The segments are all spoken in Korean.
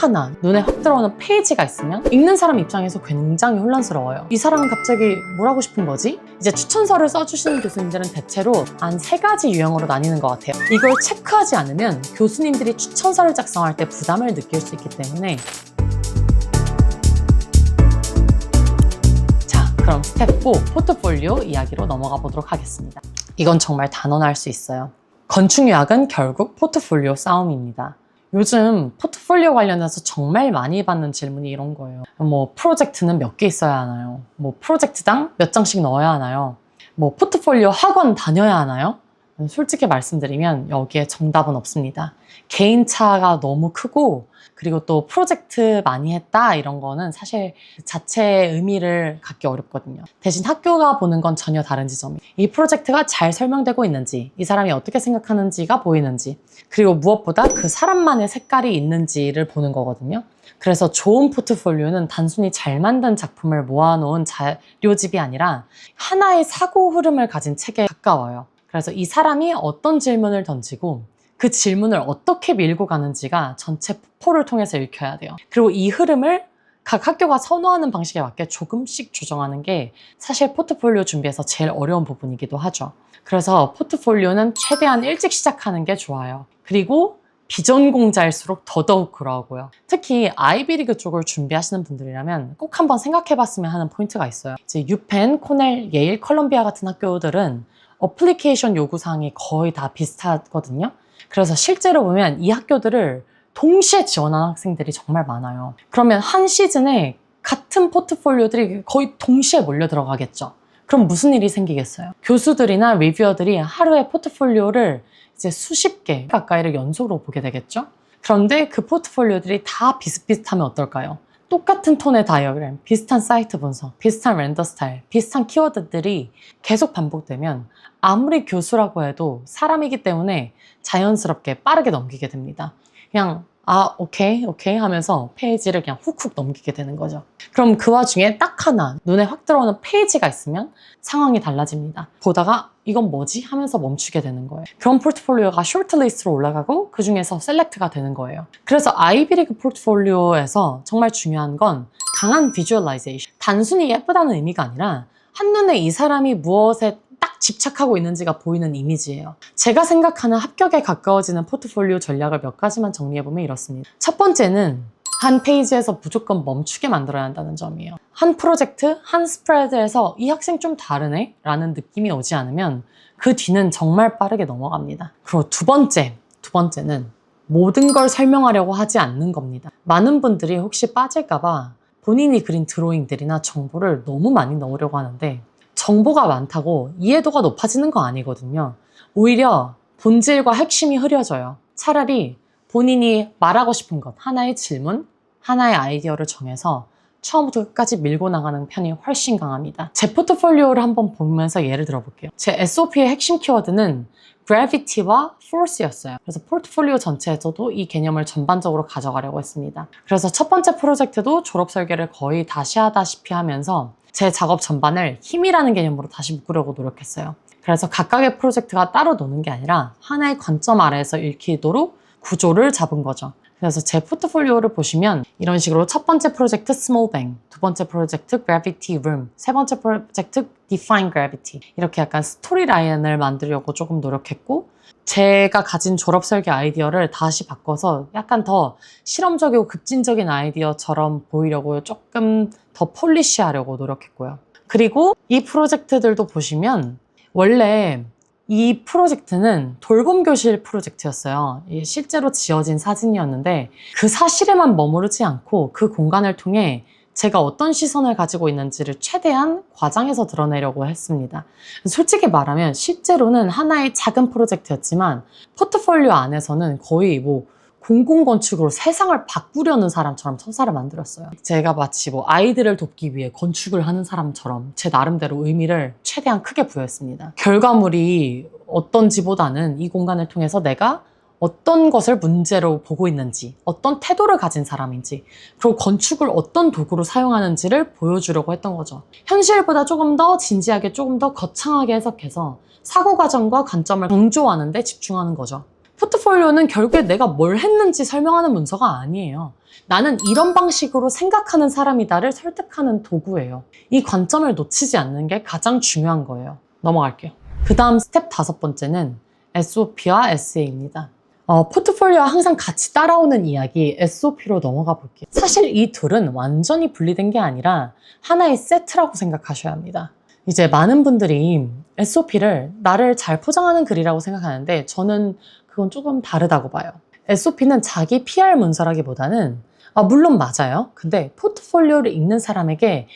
하나 눈에 확 들어오는 페이지가 있으면 읽는 사람 입장에서 굉장히 혼란스러워요. 이 사람은 갑자기 뭘 하고 싶은 거지? 이제 추천서를 써주시는 교수님들은 대체로 한 3가지 유형으로 나뉘는 것 같아요. 이걸 체크하지 않으면 교수님들이 추천서를 작성할 때 부담을 느낄 수 있기 때문에. 자, 그럼 스텝 4 포트폴리오 이야기로 넘어가 보도록 하겠습니다. 이건 정말 단언할 수 있어요. 건축유학은 결국 포트폴리오 싸움입니다. 요즘 포트폴리오 관련해서 정말 많이 받는 질문이 이런 거예요. 프로젝트는 몇 개 있어야 하나요? 프로젝트당 몇 장씩 넣어야 하나요? 포트폴리오 학원 다녀야 하나요? 솔직히 말씀드리면 여기에 정답은 없습니다. 개인차가 너무 크고, 그리고 또 프로젝트 많이 했다 이런 거는 사실 자체의 의미를 갖기 어렵거든요. 대신 학교가 보는 건 전혀 다른 지점이에요. 이 프로젝트가 잘 설명되고 있는지, 이 사람이 어떻게 생각하는지가 보이는지, 그리고 무엇보다 그 사람만의 색깔이 있는지를 보는 거거든요. 그래서 좋은 포트폴리오는 단순히 잘 만든 작품을 모아놓은 자료집이 아니라 하나의 사고 흐름을 가진 책에 가까워요. 그래서 이 사람이 어떤 질문을 던지고 그 질문을 어떻게 밀고 가는지가 전체 포를 통해서 읽혀야 돼요. 그리고 이 흐름을 각 학교가 선호하는 방식에 맞게 조금씩 조정하는 게 사실 포트폴리오 준비에서 제일 어려운 부분이기도 하죠. 그래서 포트폴리오는 최대한 일찍 시작하는 게 좋아요. 그리고 비전공자일수록 더더욱 그러고요. 특히 아이비리그 쪽을 준비하시는 분들이라면 꼭 한번 생각해봤으면 하는 포인트가 있어요. 이제 유펜, 코넬, 예일, 컬럼비아 같은 학교들은 어플리케이션 요구사항이 거의 다 비슷하거든요. 그래서 실제로 보면 이 학교들을 동시에 지원하는 학생들이 정말 많아요. 그러면 한 시즌에 같은 포트폴리오들이 거의 동시에 몰려 들어가겠죠. 그럼 무슨 일이 생기겠어요? 교수들이나 리뷰어들이 하루에 포트폴리오를 이제 수십 개 가까이를 연속으로 보게 되겠죠? 그런데 그 포트폴리오들이 다 비슷비슷하면 어떨까요? 똑같은 톤의 다이어그램, 비슷한 사이트 분석, 비슷한 렌더 스타일, 비슷한 키워드들이 계속 반복되면 아무리 교수라고 해도 사람이기 때문에 자연스럽게 빠르게 넘기게 됩니다. 그냥 오케이 하면서 페이지를 그냥 훅훅 넘기게 되는 거죠. 그럼 그 와중에 딱 하나 눈에 확 들어오는 페이지가 있으면 상황이 달라집니다. 보다가 이건 뭐지? 하면서 멈추게 되는 거예요. 그런 포트폴리오가 쇼트리스트로 올라가고 그 중에서 셀렉트가 되는 거예요. 그래서 아이비리그 포트폴리오에서 정말 중요한 건 강한 비주얼라이제이션. 단순히 예쁘다는 의미가 아니라 한눈에 이 사람이 무엇에 딱 집착하고 있는지가 보이는 이미지예요. 제가 생각하는 합격에 가까워지는 포트폴리오 전략을 몇 가지만 정리해보면 이렇습니다. 첫 번째는 한 페이지에서 무조건 멈추게 만들어야 한다는 점이에요. 한 프로젝트, 한 스프레드에서 이 학생 좀 다르네? 라는 느낌이 오지 않으면 그 뒤는 정말 빠르게 넘어갑니다. 그리고 두 번째는 모든 걸 설명하려고 하지 않는 겁니다. 많은 분들이 혹시 빠질까봐 본인이 그린 드로잉들이나 정보를 너무 많이 넣으려고 하는데 정보가 많다고 이해도가 높아지는 거 아니거든요. 오히려 본질과 핵심이 흐려져요. 차라리 본인이 말하고 싶은 것, 하나의 질문, 하나의 아이디어를 정해서 처음부터 끝까지 밀고 나가는 편이 훨씬 강합니다. 제 포트폴리오를 한번 보면서 예를 들어볼게요. 제 SOP의 핵심 키워드는 gravity와 force였어요. 그래서 포트폴리오 전체에서도 이 개념을 전반적으로 가져가려고 했습니다. 그래서 첫 번째 프로젝트도 졸업 설계를 거의 다시 하다시피 하면서 제 작업 전반을 힘이라는 개념으로 다시 묶으려고 노력했어요. 그래서 각각의 프로젝트가 따로 노는 게 아니라 하나의 관점 아래에서 읽히도록 구조를 잡은 거죠. 그래서 제 포트폴리오를 보시면 이런 식으로 첫 번째 프로젝트 Small Bang, 두 번째 프로젝트 Gravity Room, 세 번째 프로젝트 Define Gravity, 이렇게 약간 스토리 라인을 만들려고 조금 노력했고, 제가 가진 졸업 설계 아이디어를 다시 바꿔서 약간 더 실험적이고 급진적인 아이디어처럼 보이려고 조금 더 폴리시하려고 노력했고요. 그리고 이 프로젝트들도 보시면 원래 이 프로젝트는 돌봄교실 프로젝트였어요. 실제로 지어진 사진이었는데 그 사실에만 머무르지 않고 그 공간을 통해 제가 어떤 시선을 가지고 있는지를 최대한 과장해서 드러내려고 했습니다. 솔직히 말하면 실제로는 하나의 작은 프로젝트였지만 포트폴리오 안에서는 거의 공공건축으로 세상을 바꾸려는 사람처럼 서사를 만들었어요. 제가 마치 아이들을 돕기 위해 건축을 하는 사람처럼 제 나름대로 의미를 최대한 크게 부여했습니다. 결과물이 어떤지보다는 이 공간을 통해서 내가 어떤 것을 문제로 보고 있는지, 어떤 태도를 가진 사람인지, 그리고 건축을 어떤 도구로 사용하는지를 보여주려고 했던 거죠. 현실보다 조금 더 진지하게, 조금 더 거창하게 해석해서 사고 과정과 관점을 강조하는 데 집중하는 거죠. 포트폴리오는 결국에 내가 뭘 했는지 설명하는 문서가 아니에요. 나는 이런 방식으로 생각하는 사람이다를 설득하는 도구예요. 이 관점을 놓치지 않는 게 가장 중요한 거예요. 넘어갈게요. 그 다음 스텝 5번째는 SOP와 SA입니다. 포트폴리오와 항상 같이 따라오는 이야기 SOP로 넘어가 볼게요. 사실 이 둘은 완전히 분리된 게 아니라 하나의 세트라고 생각하셔야 합니다. 이제 많은 분들이 SOP를 나를 잘 포장하는 글이라고 생각하는데 저는 그건 조금 다르다고 봐요. SOP는 자기 PR 문서라기보다는 물론 맞아요. 근데 포트폴리오를 읽는 사람에게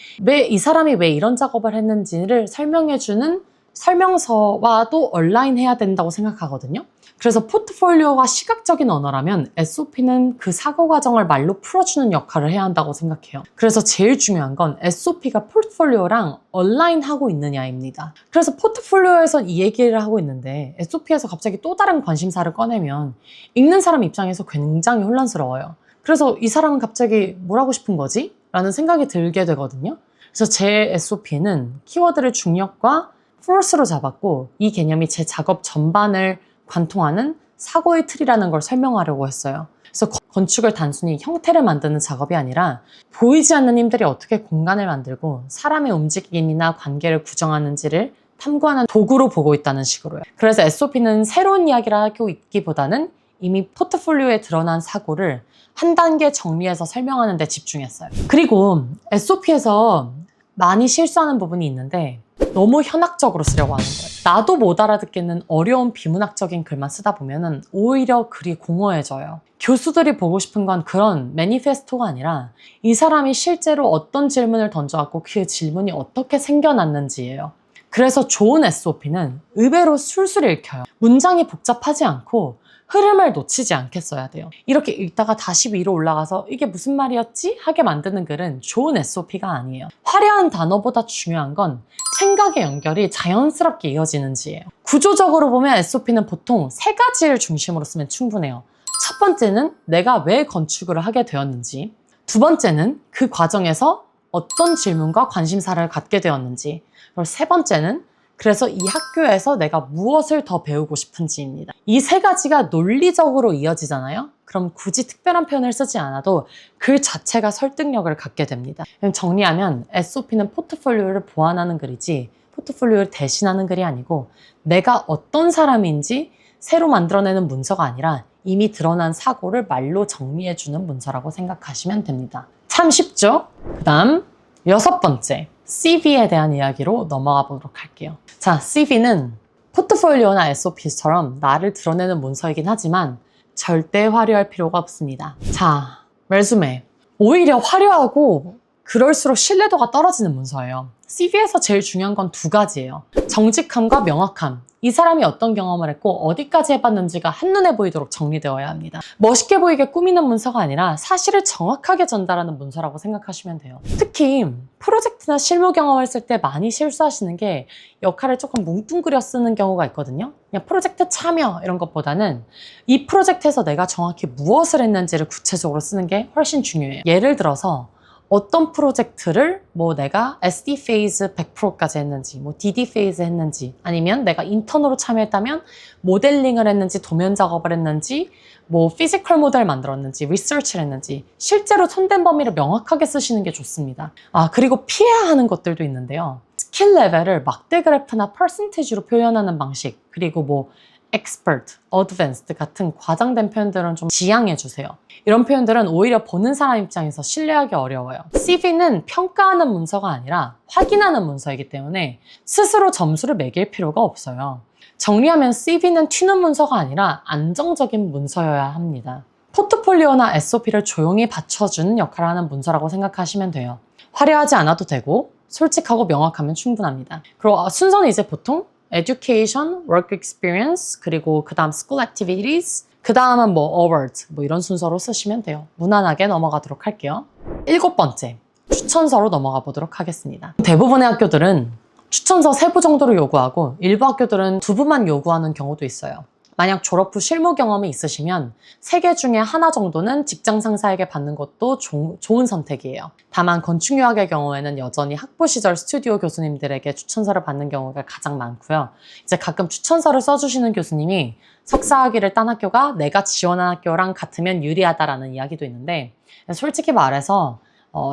이 사람이 왜 이런 작업을 했는지를 설명해주는 설명서와도 얼라인해야 된다고 생각하거든요. 그래서 포트폴리오가 시각적인 언어라면 SOP는 그 사고 과정을 말로 풀어주는 역할을 해야 한다고 생각해요. 그래서 제일 중요한 건 SOP가 포트폴리오랑 얼라인하고 있느냐입니다. 그래서 포트폴리오에서 이 얘기를 하고 있는데 SOP에서 갑자기 또 다른 관심사를 꺼내면 읽는 사람 입장에서 굉장히 혼란스러워요. 그래서 이 사람은 갑자기 뭘 하고 싶은 거지? 라는 생각이 들게 되거든요. 그래서 제 SOP는 키워드를 중력과 포스로 잡았고 이 개념이 제 작업 전반을 관통하는 사고의 틀이라는 걸 설명하려고 했어요. 그래서 건축을 단순히 형태를 만드는 작업이 아니라 보이지 않는 힘들이 어떻게 공간을 만들고 사람의 움직임이나 관계를 구정하는지를 탐구하는 도구로 보고 있다는 식으로요. 그래서 SOP는 새로운 이야기를 하고 있기보다는 이미 포트폴리오에 드러난 사고를 한 단계 정리해서 설명하는 데 집중했어요. 그리고 SOP에서 많이 실수하는 부분이 있는데 너무 현학적으로 쓰려고 하는 거예요. 나도 못 알아듣겠는 어려운 비문학적인 글만 쓰다 보면은 오히려 글이 공허해져요. 교수들이 보고 싶은 건 그런 매니페스토가 아니라 이 사람이 실제로 어떤 질문을 던져왔고 그 질문이 어떻게 생겨났는지예요. 그래서 좋은 SOP는 의외로 술술 읽혀요. 문장이 복잡하지 않고 흐름을 놓치지 않게 써야 돼요. 이렇게 읽다가 다시 위로 올라가서 이게 무슨 말이었지? 하게 만드는 글은 좋은 SOP가 아니에요. 화려한 단어보다 중요한 건 생각의 연결이 자연스럽게 이어지는지예요. 구조적으로 보면 SOP는 보통 3가지를 중심으로 쓰면 충분해요. 첫 번째는 내가 왜 건축을 하게 되었는지, 두 번째는 그 과정에서 어떤 질문과 관심사를 갖게 되었는지, 그리고 세 번째는 그래서 이 학교에서 내가 무엇을 더 배우고 싶은지입니다. 이 3가지가 논리적으로 이어지잖아요? 그럼 굳이 특별한 표현을 쓰지 않아도 글 자체가 설득력을 갖게 됩니다. 정리하면 SOP는 포트폴리오를 보완하는 글이지 포트폴리오를 대신하는 글이 아니고 내가 어떤 사람인지 새로 만들어내는 문서가 아니라 이미 드러난 사고를 말로 정리해주는 문서라고 생각하시면 됩니다. 참 쉽죠? 그 다음 6번째, CV에 대한 이야기로 넘어가 보도록 할게요. 자, CV는 포트폴리오나 SOP처럼 나를 드러내는 문서이긴 하지만 절대 화려할 필요가 없습니다. 자, 레주메. 오히려 화려하고 그럴수록 신뢰도가 떨어지는 문서예요. CV에서 제일 중요한 건 2가지예요. 정직함과 명확함. 이 사람이 어떤 경험을 했고 어디까지 해봤는지가 한눈에 보이도록 정리되어야 합니다. 멋있게 보이게 꾸미는 문서가 아니라 사실을 정확하게 전달하는 문서라고 생각하시면 돼요. 특히 프로젝트나 실무 경험을 쓸 때 많이 실수하시는 게 역할을 조금 뭉뚱그려 쓰는 경우가 있거든요. 그냥 프로젝트 참여 이런 것보다는 이 프로젝트에서 내가 정확히 무엇을 했는지를 구체적으로 쓰는 게 훨씬 중요해요. 예를 들어서 어떤 프로젝트를 내가 SD 페이즈 100%까지 했는지, DD 페이즈 했는지, 아니면 내가 인턴으로 참여했다면 모델링을 했는지, 도면 작업을 했는지, 피지컬 모델 만들었는지, 리서치를 했는지, 실제로 손댄 범위를 명확하게 쓰시는 게 좋습니다. 그리고 피해야 하는 것들도 있는데요. 스킬 레벨을 막대 그래프나 퍼센티지로 표현하는 방식, 그리고 expert, advanced 같은 과장된 표현들은 좀 지양해주세요. 이런 표현들은 오히려 보는 사람 입장에서 신뢰하기 어려워요. CV는 평가하는 문서가 아니라 확인하는 문서이기 때문에 스스로 점수를 매길 필요가 없어요. 정리하면 CV는 튀는 문서가 아니라 안정적인 문서여야 합니다. 포트폴리오나 SOP를 조용히 받쳐주는 역할을 하는 문서라고 생각하시면 돼요. 화려하지 않아도 되고 솔직하고 명확하면 충분합니다. 그리고 순서는 이제 보통 education, work experience, 그리고 그 다음 school activities, 그 다음은 awards, 이런 순서로 쓰시면 돼요. 무난하게 넘어가도록 할게요. 7번째, 추천서로 넘어가 보도록 하겠습니다. 대부분의 학교들은 추천서 3부 정도를 요구하고 일부 학교들은 2부만 요구하는 경우도 있어요. 만약 졸업 후 실무 경험이 있으시면 3개 중에 하나 정도는 직장 상사에게 받는 것도 좋은 선택이에요. 다만 건축유학의 경우에는 여전히 학부 시절 스튜디오 교수님들에게 추천서를 받는 경우가 가장 많고요. 이제 가끔 추천서를 써주시는 교수님이 석사학위를 딴 학교가 내가 지원한 학교랑 같으면 유리하다라는 이야기도 있는데, 솔직히 말해서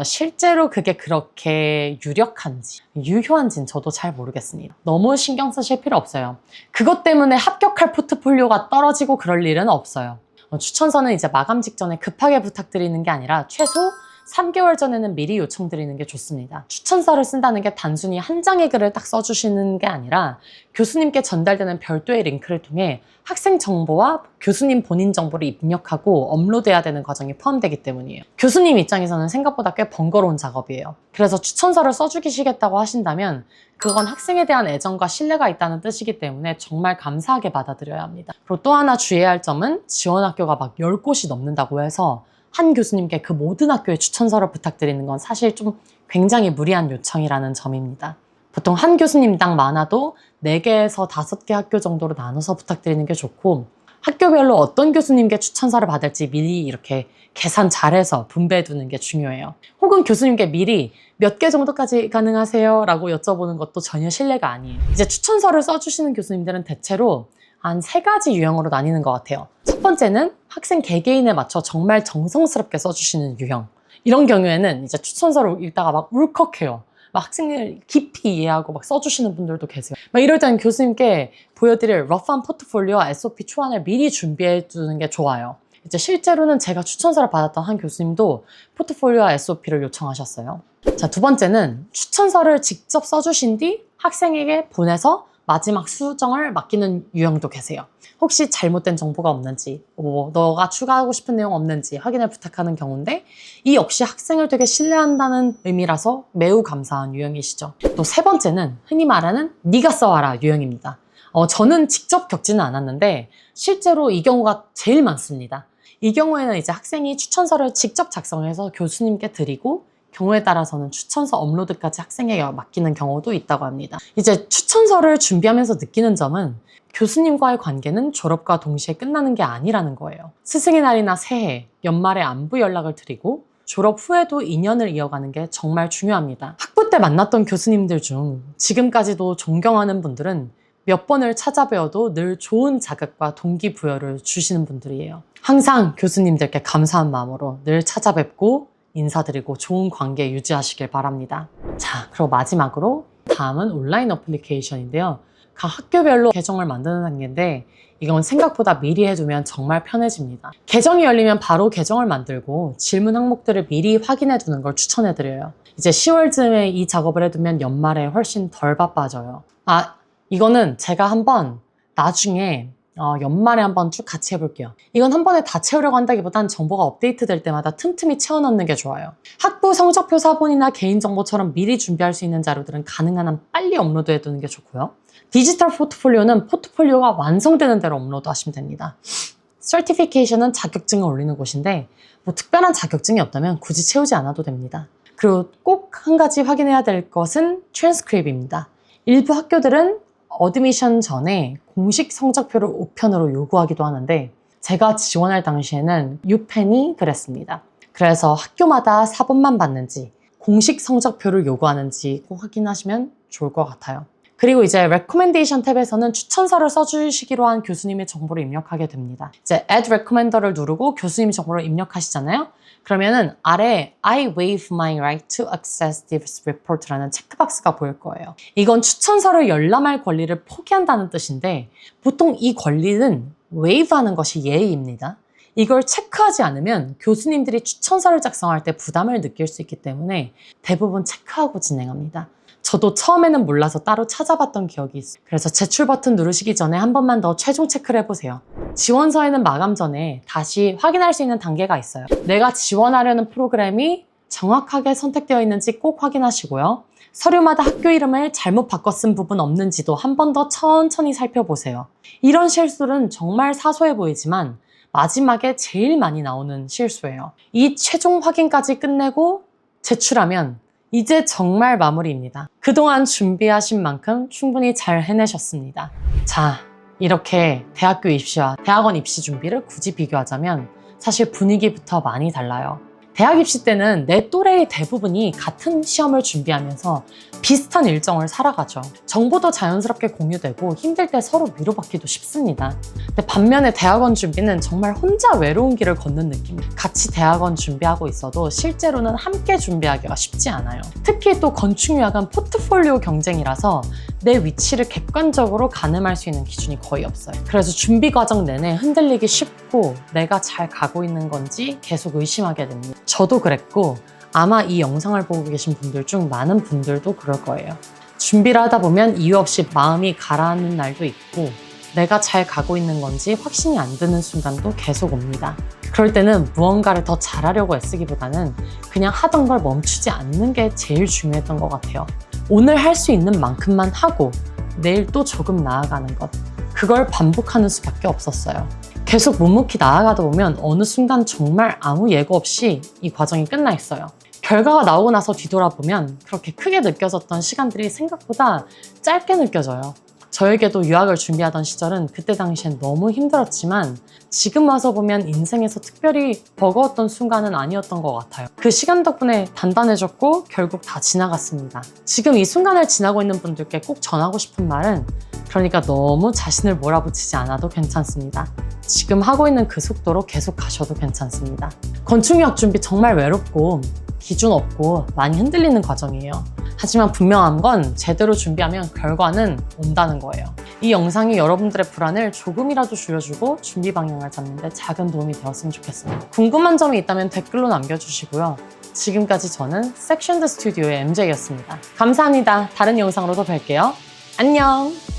실제로 그게 그렇게 유효한지는 저도 잘 모르겠습니다. 너무 신경 쓰실 필요 없어요. 그것 때문에 합격할 포트폴리오가 떨어지고 그럴 일은 없어요. 추천서는 이제 마감 직전에 급하게 부탁드리는 게 아니라 최소 3개월 전에는 미리 요청드리는 게 좋습니다. 추천서를 쓴다는 게 단순히 한 장의 글을 딱 써주시는 게 아니라 교수님께 전달되는 별도의 링크를 통해 학생 정보와 교수님 본인 정보를 입력하고 업로드해야 되는 과정이 포함되기 때문이에요. 교수님 입장에서는 생각보다 꽤 번거로운 작업이에요. 그래서 추천서를 써주시겠다고 하신다면 그건 학생에 대한 애정과 신뢰가 있다는 뜻이기 때문에 정말 감사하게 받아들여야 합니다. 그리고 또 하나 주의해야 할 점은 지원 학교가 막 10곳이 넘는다고 해서 한 교수님께 그 모든 학교에 추천서를 부탁드리는 건 사실 좀 굉장히 무리한 요청이라는 점입니다. 보통 한 교수님당 많아도 4개에서 5개 학교 정도로 나눠서 부탁드리는 게 좋고, 학교별로 어떤 교수님께 추천서를 받을지 미리 이렇게 계산 잘해서 분배해 두는 게 중요해요. 혹은 교수님께 미리 몇 개 정도까지 가능하세요? 라고 여쭤보는 것도 전혀 신뢰가 아니에요. 이제 추천서를 써주시는 교수님들은 대체로 한 3가지 유형으로 나뉘는 것 같아요. 첫 번째는 학생 개개인에 맞춰 정말 정성스럽게 써주시는 유형. 이런 경우에는 이제 추천서를 읽다가 막 울컥해요. 막 학생을 깊이 이해하고 막 써주시는 분들도 계세요. 막 이럴 때는 교수님께 보여드릴 러프한 포트폴리오와 SOP 초안을 미리 준비해 두는 게 좋아요. 이제 실제로는 제가 추천서를 받았던 한 교수님도 포트폴리오와 SOP를 요청하셨어요. 자, 두 번째는 추천서를 직접 써주신 뒤 학생에게 보내서 마지막 수정을 맡기는 유형도 계세요. 혹시 잘못된 정보가 없는지, 너가 추가하고 싶은 내용 없는지 확인을 부탁하는 경우인데, 이 역시 학생을 되게 신뢰한다는 의미라서 매우 감사한 유형이시죠. 또 3번째는 흔히 말하는 네가 써와라 유형입니다. 저는 직접 겪지는 않았는데 실제로 이 경우가 제일 많습니다. 이 경우에는 이제 학생이 추천서를 직접 작성해서 교수님께 드리고, 경우에 따라서는 추천서 업로드까지 학생에게 맡기는 경우도 있다고 합니다. 이제 추천서를 준비하면서 느끼는 점은 교수님과의 관계는 졸업과 동시에 끝나는 게 아니라는 거예요. 스승의 날이나 새해, 연말에 안부 연락을 드리고 졸업 후에도 인연을 이어가는 게 정말 중요합니다. 학부 때 만났던 교수님들 중 지금까지도 존경하는 분들은 몇 번을 찾아뵈어도 늘 좋은 자극과 동기부여를 주시는 분들이에요. 항상 교수님들께 감사한 마음으로 늘 찾아뵙고 인사드리고 좋은 관계 유지하시길 바랍니다. 자, 그리고 마지막으로 다음은 온라인 어플리케이션인데요. 각 학교별로 계정을 만드는 단계인데 이건 생각보다 미리 해두면 정말 편해집니다. 계정이 열리면 바로 계정을 만들고 질문 항목들을 미리 확인해 두는 걸 추천해드려요. 이제 10월쯤에 이 작업을 해두면 연말에 훨씬 덜 바빠져요. 이거는 제가 한번 나중에 연말에 한번 쭉 같이 해볼게요. 이건 한 번에 다 채우려고 한다기보단 정보가 업데이트 될 때마다 틈틈이 채워넣는 게 좋아요. 학부 성적표 사본이나 개인정보처럼 미리 준비할 수 있는 자료들은 가능한 한 빨리 업로드해두는 게 좋고요. 디지털 포트폴리오는 포트폴리오가 완성되는 대로 업로드 하시면 됩니다. 서티피케이션은 자격증을 올리는 곳인데 특별한 자격증이 없다면 굳이 채우지 않아도 됩니다. 그리고 꼭 한 가지 확인해야 될 것은 트랜스크립입니다. 일부 학교들은 어드미션 전에 공식 성적표를 우편으로 요구하기도 하는데 제가 지원할 당시에는 유펜이 그랬습니다. 그래서 학교마다 사본만 받는지 공식 성적표를 요구하는지 꼭 확인하시면 좋을 것 같아요. 그리고 이제 recommendation 탭에서는 추천서를 써주시기로 한 교수님의 정보를 입력하게 됩니다. 이제 add recommender를 누르고 교수님 정보를 입력하시잖아요. 그러면은 아래 I waive my right to access this report라는 체크박스가 보일 거예요. 이건 추천서를 열람할 권리를 포기한다는 뜻인데 보통 이 권리는 waive하는 것이 예의입니다. 이걸 체크하지 않으면 교수님들이 추천서를 작성할 때 부담을 느낄 수 있기 때문에 대부분 체크하고 진행합니다. 저도 처음에는 몰라서 따로 찾아봤던 기억이 있어요. 그래서 제출 버튼 누르시기 전에 한 번만 더 최종 체크를 해보세요. 지원서에는 마감 전에 다시 확인할 수 있는 단계가 있어요. 내가 지원하려는 프로그램이 정확하게 선택되어 있는지 꼭 확인하시고요. 서류마다 학교 이름을 잘못 바꿔 쓴 부분 없는지도 한 번 더 천천히 살펴보세요. 이런 실수는 정말 사소해 보이지만 마지막에 제일 많이 나오는 실수예요. 이 최종 확인까지 끝내고 제출하면 이제 정말 마무리입니다. 그동안 준비하신 만큼 충분히 잘 해내셨습니다. 자, 이렇게 대학교 입시와 대학원 입시 준비를 굳이 비교하자면 사실 분위기부터 많이 달라요. 대학 입시 때는 내 또래의 대부분이 같은 시험을 준비하면서 비슷한 일정을 살아가죠. 정보도 자연스럽게 공유되고 힘들 때 서로 위로받기도 쉽습니다. 근데 반면에 대학원 준비는 정말 혼자 외로운 길을 걷는 느낌. 같이 대학원 준비하고 있어도 실제로는 함께 준비하기가 쉽지 않아요. 특히 또 건축유학은 포트폴리오 경쟁이라서 내 위치를 객관적으로 가늠할 수 있는 기준이 거의 없어요. 그래서 준비 과정 내내 흔들리기 쉽고 내가 잘 가고 있는 건지 계속 의심하게 됩니다. 저도 그랬고 아마 이 영상을 보고 계신 분들 중 많은 분들도 그럴 거예요. 준비를 하다 보면 이유 없이 마음이 가라앉는 날도 있고 내가 잘 가고 있는 건지 확신이 안 드는 순간도 계속 옵니다. 그럴 때는 무언가를 더 잘하려고 애쓰기보다는 그냥 하던 걸 멈추지 않는 게 제일 중요했던 것 같아요. 오늘 할 수 있는 만큼만 하고 내일 또 조금 나아가는 것. 그걸 반복하는 수밖에 없었어요. 계속 묵묵히 나아가다 보면 어느 순간 정말 아무 예고 없이 이 과정이 끝나 있어요. 결과가 나오고 나서 뒤돌아보면 그렇게 크게 느껴졌던 시간들이 생각보다 짧게 느껴져요. 저에게도 유학을 준비하던 시절은 그때 당시엔 너무 힘들었지만 지금 와서 보면 인생에서 특별히 버거웠던 순간은 아니었던 것 같아요. 그 시간 덕분에 단단해졌고 결국 다 지나갔습니다. 지금 이 순간을 지나고 있는 분들께 꼭 전하고 싶은 말은 그러니까 너무 자신을 몰아붙이지 않아도 괜찮습니다. 지금 하고 있는 그 속도로 계속 가셔도 괜찮습니다. 건축유학 준비 정말 외롭고 기준 없고 많이 흔들리는 과정이에요. 하지만 분명한 건 제대로 준비하면 결과는 온다는 거예요. 이 영상이 여러분들의 불안을 조금이라도 줄여주고 준비 방향을 잡는 데 작은 도움이 되었으면 좋겠습니다. 궁금한 점이 있다면 댓글로 남겨주시고요. 지금까지 저는 섹션드 스튜디오의 MJ였습니다. 감사합니다. 다른 영상으로 또 뵐게요. 안녕!